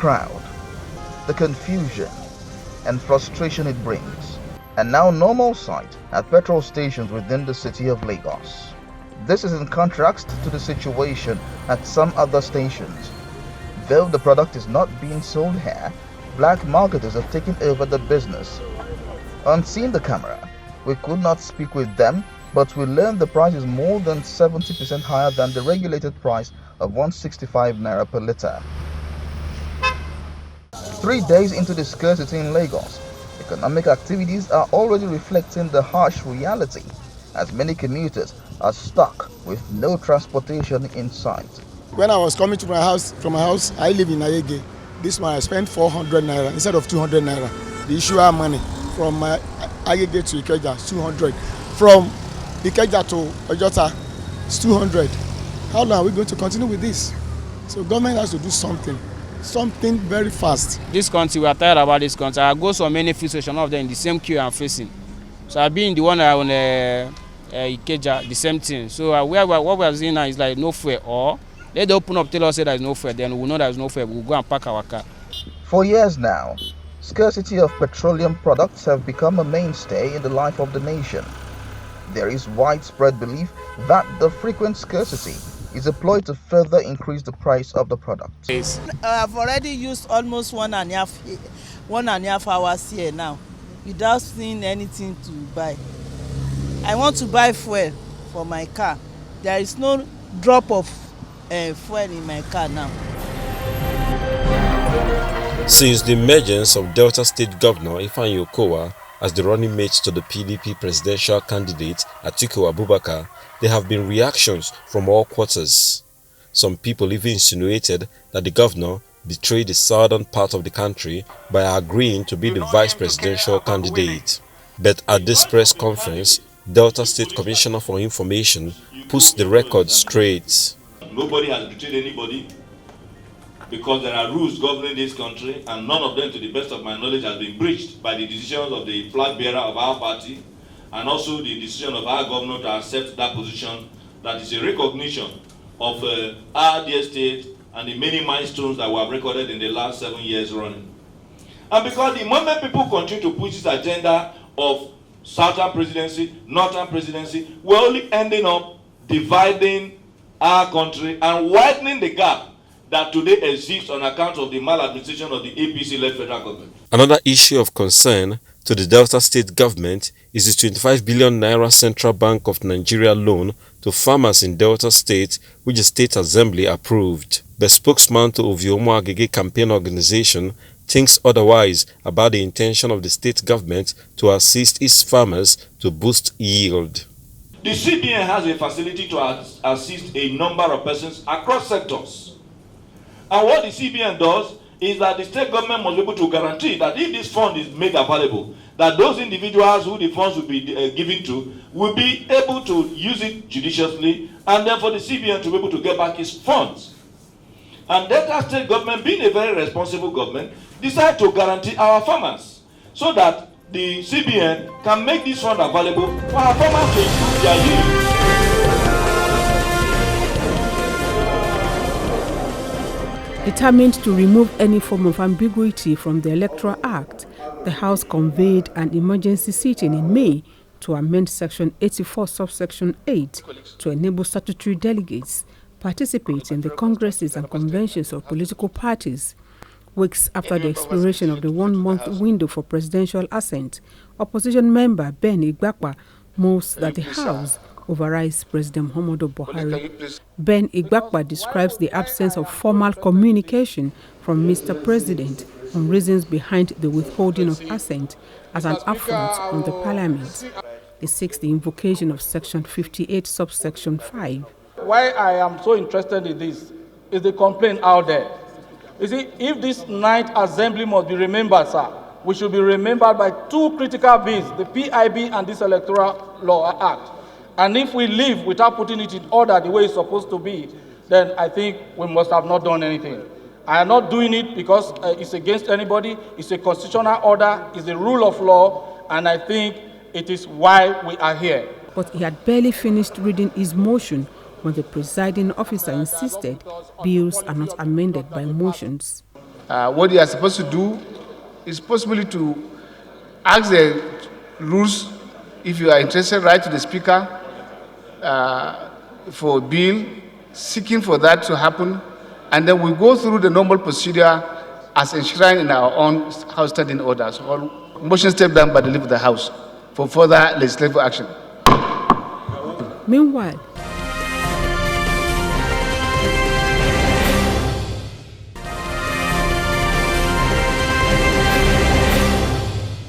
crowd, the confusion and frustration it brings, and now normal sight at petrol stations within the city of Lagos. This is in contrast to the situation at some other stations. Though the product is not being sold here, black marketers have taken over the business. On seeing the camera, we could not speak with them, but we learned the price is more than 70% higher than the regulated price of 165 naira per litre. 3 days into the scarcity in Lagos, economic activities are already reflecting the harsh reality, as many commuters are stuck with no transportation in sight. When I was coming to from my house, I live in Ayege. This month I spent 400 naira instead of 200 naira. The issuer money from Ayege to Ikeja is 200. From Ikeja to Ojota is 200. How long are we going to continue with this? So government has to do something very fast. This country, we are tired about this country. I go so many fuel stations, all of them in the same queue I'm facing. So I've been in the one on Ikeja, the same thing. So what we are seeing now is like no fuel, or they open up, tell us there is no fuel, then we know there is no fuel, we'll go and park our car. For years now, scarcity of petroleum products have become a mainstay in the life of the nation. There is widespread belief that the frequent scarcity is a ploy to further increase the price of the product. I've already used almost 1.5 hours here now without seeing anything to buy. I want to buy fuel for my car. There is no drop of fuel in my car now. Since the emergence of Delta State Governor Ifeanyi Okowa as the running mate to the PDP presidential candidate Atiku Abubakar, there have been reactions from all quarters. Some people even insinuated that the governor betrayed the southern part of the country by agreeing to be the vice presidential candidate. But at this press conference, Delta State Commissioner for Information puts the record straight. Nobody has betrayed anybody, because there are rules governing this country, and none of them, to the best of my knowledge, has been breached by the decisions of the flag bearer of our party, and also the decision of our governor to accept that position. That is a recognition of our dear state and the many milestones that were recorded in the last 7 years running. And because the moment people continue to push this agenda of Southern presidency, Northern presidency, we're only ending up dividing our country and widening the gap that today exists on account of the maladministration of the APC-led federal government. Another issue of concern to the Delta State government is the 25 billion naira Central Bank of Nigeria loan to farmers in Delta State, which the State Assembly approved. The spokesman to Oviomo Agege campaign organization thinks otherwise about the intention of the state government to assist its farmers to boost yield. The CBN has a facility to assist a number of persons across sectors. And what the CBN does is that the state government must be able to guarantee that if this fund is made available, that those individuals who the funds will be given to will be able to use it judiciously, and then for the CBN to be able to get back its funds. And Delta State government, being a very responsible government, decided to guarantee our farmers so that the CBN can make this fund available for our farmers to improve their yield. Determined to remove any form of ambiguity from the Electoral Act, the House convened an emergency sitting in May to amend Section 84, subsection 8 to enable statutory delegates participate in the congresses and conventions of political parties. Weeks after the expiration of the 1-month window for presidential assent, opposition member Ben Igbakwa moves that the House overrides President Muhammadu Buhari. Ben Igbakwa describes the absence of formal communication from Mr. President on reasons behind the withholding of assent as an affront on the Parliament. He seeks the invocation of Section 58, subsection 5. Why I am so interested in this is the complaint out there. You see, if this ninth assembly must be remembered, sir, we should be remembered by two critical bills, the PIB and this Electoral Law Act. And if we leave without putting it in order the way it's supposed to be, then I think we must have not done anything. I am not doing it because it's against anybody. It's a constitutional order, it's a rule of law, and I think it is why we are here. But he had barely finished reading his motion when the presiding officer insisted bills are not amended by motions. What you are supposed to do is possibly to ask the rules, if you are interested, write to the Speaker for a bill, seeking for that to happen, and then we go through the normal procedure as enshrined in our own House standing orders. All motion stepped down by the leave of the House for further legislative action. Meanwhile,